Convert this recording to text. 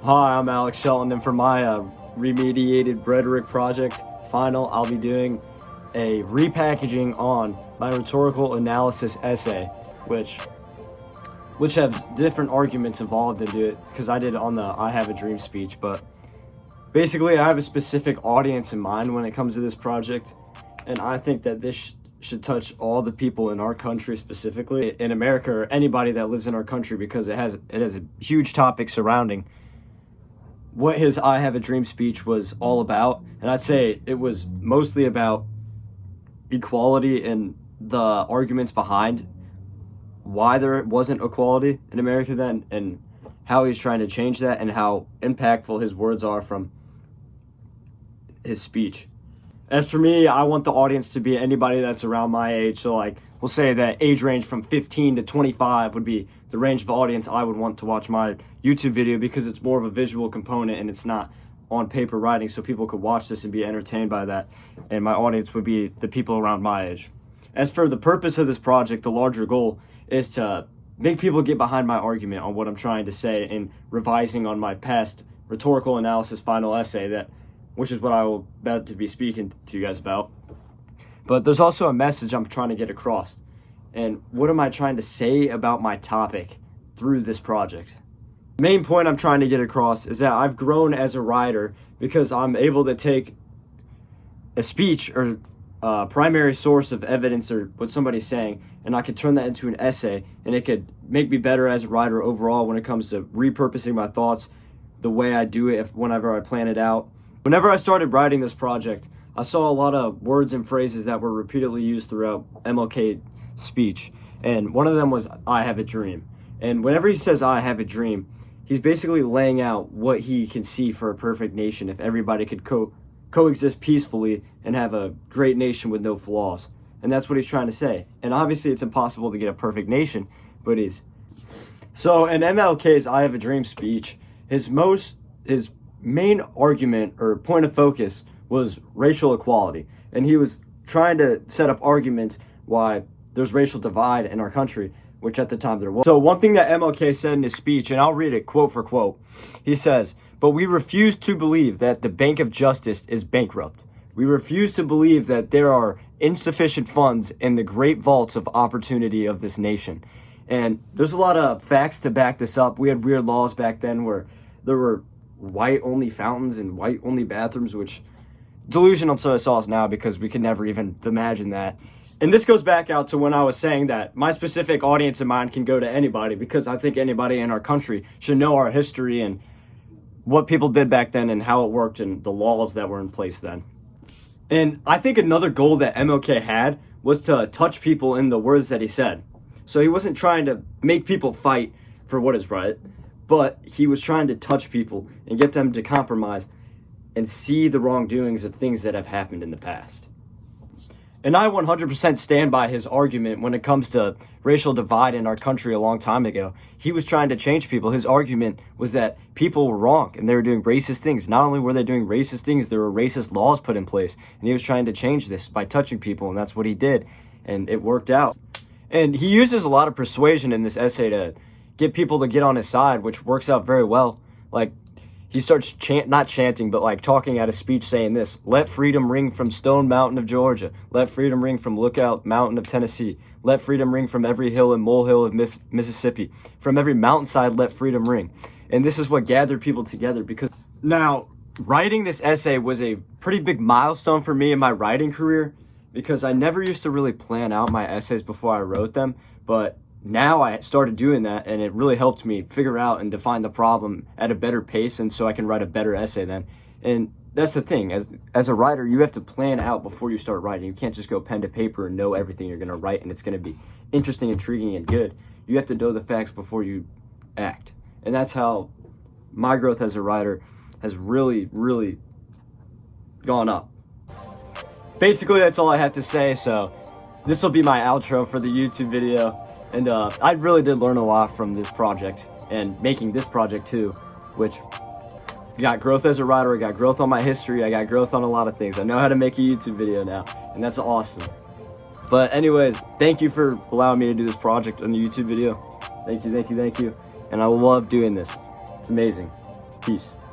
Hi, I'm Alex Shelton, and for my Remediated Rhetoric project final, I'll be doing a repackaging on my rhetorical analysis essay, which has different arguments involved into it, because I did it on the I Have a Dream speech. But basically, I have a specific audience in mind when it comes to this project, and I think that this should touch all the people in our country, specifically in America, or anybody that lives in our country, because it has a huge topic surrounding what his I Have a Dream speech was all about. And I'd say it was mostly about equality and the arguments behind why there wasn't equality in America then, and how he's trying to change that, and how impactful his words are from his speech. As for me, I want the audience to be anybody that's around my age. So like, we'll say that age range from 15 to 25 would be the range of audience I would want to watch my YouTube video, because it's more of a visual component and it's not on paper writing, so people could watch this and be entertained by that. And my audience would be the people around my age. As for the purpose of this project, the larger goal is to make people get behind my argument on what I'm trying to say, and revising on my past rhetorical analysis final essay, which is what I will about to be speaking to you guys about. But there's also a message I'm trying to get across. And what am I trying to say about my topic through this project? The main point I'm trying to get across is that I've grown as a writer because I'm able to take a speech or a primary source of evidence or what somebody's saying, and I could turn that into an essay, and it could make me better as a writer overall when it comes to repurposing my thoughts, the way I do it whenever I plan it out. Whenever I started writing this project, I saw a lot of words and phrases that were repeatedly used throughout MLK's speech. And one of them was, I have a dream. And whenever he says, I have a dream, he's basically laying out what he can see for a perfect nation if everybody could coexist peacefully and have a great nation with no flaws. And that's what he's trying to say. And obviously it's impossible to get a perfect nation, but So in MLK's I Have a Dream speech, his main argument or point of focus was racial equality, and he was trying to set up arguments why there's racial divide in our country, which at the time there was. So one thing that MLK said in his speech, and I'll read it quote for quote, he says, "But we refuse to believe that the Bank of Justice is bankrupt. We refuse to believe that there are insufficient funds in the great vaults of opportunity of this nation." And there's a lot of facts to back this up. We had weird laws back then where there were white-only fountains and white-only bathrooms, which delusional to us now, because we could never even imagine that. And this goes back out to when I was saying that my specific audience in mind can go to anybody, because I think anybody in our country should know our history and what people did back then and how it worked and the laws that were in place then. And I think another goal that MLK had was to touch people in the words that he said. So he wasn't trying to make people fight for what is right, but he was trying to touch people and get them to compromise and see the wrongdoings of things that have happened in the past. And I 100% stand by his argument when it comes to racial divide in our country a long time ago. He was trying to change people. His argument was that people were wrong and they were doing racist things. Not only were they doing racist things, there were racist laws put in place. And he was trying to change this by touching people, and that's what he did. And it worked out. And he uses a lot of persuasion in this essay to get people to get on his side, which works out very well. Like, he starts not chanting, but like talking at a speech saying this: "Let freedom ring from Stone Mountain of Georgia. Let freedom ring from Lookout Mountain of Tennessee. Let freedom ring from every hill and molehill of Mississippi. From every mountainside, let freedom ring." And this is what gathered people together, because now writing this essay was a pretty big milestone for me in my writing career, because I never used to really plan out my essays before I wrote them, but now I started doing that, and it really helped me figure out and define the problem at a better pace, and so I can write a better essay then. And that's the thing, as a writer, you have to plan out before you start writing. You can't just go pen to paper and know everything you're going to write and it's going to be interesting, intriguing, and good. You have to know the facts before you act. And that's how my growth as a writer has really, really gone up. Basically, that's all I have to say, so this will be my outro for the YouTube video. And I really did learn a lot from this project and making this project too, which I got growth as a writer, I got growth on my history, I got growth on a lot of things. I know how to make a YouTube video now, and that's awesome. But anyways, thank you for allowing me to do this project on the YouTube video. Thank you. And I love doing this. It's amazing. Peace.